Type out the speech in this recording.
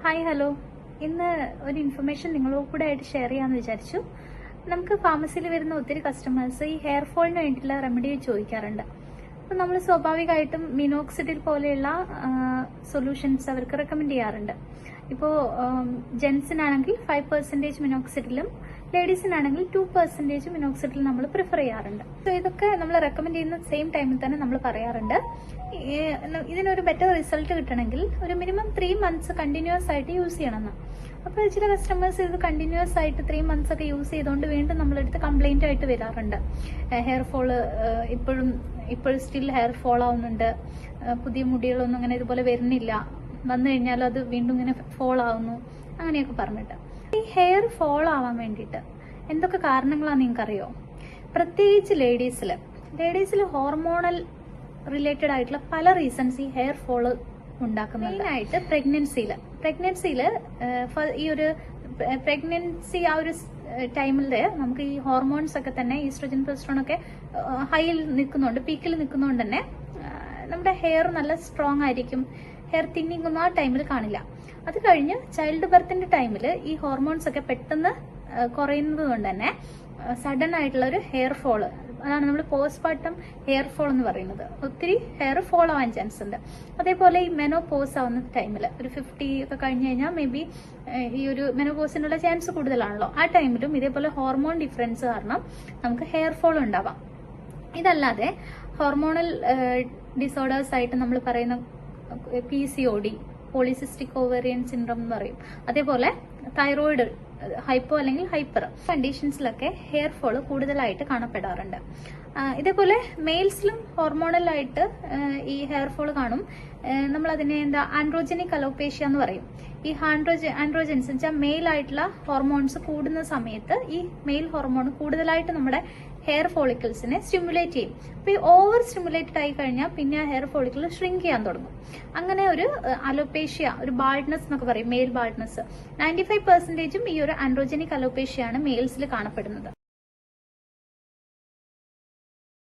Hi hello. ഇന്ന് ഒരു information നിങ്ങളോട് കൂടെ ആയിട്ട് ഷെയർ ചെയ്യാമെന്ന് വിചാരിച്ചു. നമുക്ക് ഫാർമസിയിൽ വരുന്ന ഒത്തിരി കസ്റ്റമേഴ്സ് ഈ ഹെയർ ഫോളിന് വേണ്ടിയിട്ടുള്ള റെമഡി ചോദിക്കാറുണ്ട്. അപ്പം നമ്മൾ സ്വാഭാവികമായിട്ടും മിനോക്സിഡിൽ പോലെയുള്ള സൊല്യൂഷൻസ് അവർക്ക് റെക്കമെൻഡ് ചെയ്യാറുണ്ട്. ഇപ്പോൾ ജെൻസിനാണെങ്കിൽ 5% മിനോക്സിഡിലും ലേഡീസിനാണെങ്കിൽ 2% മിനോക്സിഡിലും നമ്മൾ പ്രിഫർ ചെയ്യാറുണ്ട്. സോ ഇതൊക്കെ നമ്മൾ റെക്കമെൻഡ് ചെയ്യുന്ന സെയിം ടൈമിൽ തന്നെ നമ്മൾ പറയാറുണ്ട് ഇതിനൊരു ബെറ്റർ റിസൾട്ട് കിട്ടണമെങ്കിൽ ഒരു മിനിമം 3 months കണ്ടിന്യൂസ് ആയിട്ട് യൂസ് ചെയ്യണമെന്ന്. അപ്പോൾ ചില കസ്റ്റമേഴ്സ് ഇത് കണ്ടിന്യൂസ് ആയിട്ട് 3 months ഒക്കെ യൂസ് ചെയ്തുകൊണ്ട് വീണ്ടും നമ്മളെടുത്ത് കംപ്ലൈന്റ് ആയിട്ട് വരാറുണ്ട്. ഹെയർ ഫോള് ഇപ്പോൾ സ്റ്റിൽ ഹെയർ ഫോൾ ആവുന്നുണ്ട്, പുതിയ മുടികളൊന്നും അങ്ങനെ ഇതുപോലെ വരുന്നില്ല, വന്നു കഴിഞ്ഞാൽ അത് വീണ്ടും ഇങ്ങനെ ഫോൾ ആവുന്നു, അങ്ങനെയൊക്കെ പറഞ്ഞിട്ട്. ഈ ഹെയർ ഫോൾ ആവാൻ വേണ്ടിയിട്ട് എന്തൊക്കെ കാരണങ്ങളാണെന്ന് നിങ്ങൾക്കറിയോ? പ്രത്യേകിച്ച് ലേഡീസിൽ ഹോർമോണൽ റിലേറ്റഡ് ആയിട്ടുള്ള പല റീസൺസ് ഈ ഹെയർ ഫോള് ഉണ്ടാക്കുന്നത്. മെയിനായിട്ട് പ്രഗ്നൻസിയിൽ ഈ ഒരു പ്രഗ്നൻസി ആ ഒരു ടൈമിൽ നമുക്ക് ഈ ഹോർമോൺസ് ഒക്കെ തന്നെ ഈസ്ട്രോജൻ പ്രൊജസ്ട്രോൺ ഒക്കെ ഹൈയിൽ നിൽക്കുന്നുണ്ട്, പീക്കിൽ നിൽക്കുന്നതുകൊണ്ട് തന്നെ നമ്മുടെ ഹെയർ നല്ല സ്ട്രോങ് ആയിരിക്കും. ഹെയർ തിന്നിങ് ഒന്നും ആ ടൈമിൽ കാണില്ല. അത് കഴിഞ്ഞ് ചൈൽഡ് ബർത്തിന്റെ ടൈമിൽ ഈ ഹോർമോൺസ് ഒക്കെ പെട്ടെന്ന് കുറയുന്നത് കൊണ്ട് തന്നെ സഡൻ ആയിട്ടുള്ള ഒരു ഹെയർ ഫോള്, അതാണ് നമ്മൾ പോസ്റ്റ്പാർട്ടം ഹെയർ ഫോൾ എന്ന് പറയുന്നത്. ഒത്തിരി ഹെയർ ഫോൾ ആവാൻ ചാൻസ് ഉണ്ട്. അതേപോലെ ഈ മെനോപോസ് ആവുന്ന ടൈമിൽ ഒരു 50 ഒക്കെ കഴിഞ്ഞ് കഴിഞ്ഞാൽ മേ ബി ഈ ഒരു മെനോപോസിനുള്ള ചാൻസ് കൂടുതലാണല്ലോ. ആ ടൈമിലും ഇതേപോലെ ഹോർമോൺ ഡിഫറൻസ് കാരണം നമുക്ക് ഹെയർ ഫോൾ ഉണ്ടാവാം. ഇതല്ലാതെ ഹോർമോണൽ ഡിസോർഡേഴ്സ് ആയിട്ട് നമ്മൾ പറയുന്ന PCOD, പോളിസിസ്റ്റിക് ഓവേറിയൻ സിൻഡ്രോം എന്ന് പറയും. അതേപോലെ തൈറോയിഡ് ഹൈപ്പോ അല്ലെങ്കിൽ ഹൈപ്പർ കണ്ടീഷൻസിലൊക്കെ ഹെയർ ഫോള് കൂടുതലായിട്ട് കാണപ്പെടാറുണ്ട്. ഇതേപോലെ മെയിൽസിലും ഹോർമോണലായിട്ട് ഈ ഹെയർ ഫോള് കാണും. നമ്മൾ അതിനെ ആൻഡ്രോജനിക് അലോപേഷ്യ എന്ന് പറയും. ഈ ആൻഡ്രോജൻസ് വെച്ചാൽ മെയിൽ ആയിട്ടുള്ള ഹോർമോൺസ് കൂടുന്ന സമയത്ത് ഈ മെയിൽ ഹോർമോൺ കൂടുതലായിട്ട് നമ്മുടെ ഹെയർ ഫോളിക്കിൾസിനെ സ്റ്റിമുലേറ്റ് ചെയ്യും. അപ്പൊ ഈ ഓവർ സ്റ്റിമുലേറ്റഡ് ആയി കഴിഞ്ഞാൽ പിന്നെ ആ ഹെയർ ഫോളിക്കിൾ ഷ്രിങ്ക് ചെയ്യാൻ തുടങ്ങും. അങ്ങനെ ഒരു അലോപേഷ്യ, ഒരു ബാൾഡ്നെസ് എന്നൊക്കെ പറയും, മെയിൽ ബാൾഡ്നെസ്. 95% ഈ ഒരു ആൻഡ്രോജനിക് അലോപേഷ്യ ആണ് മെയിൽസിൽ കാണപ്പെടുന്നത്.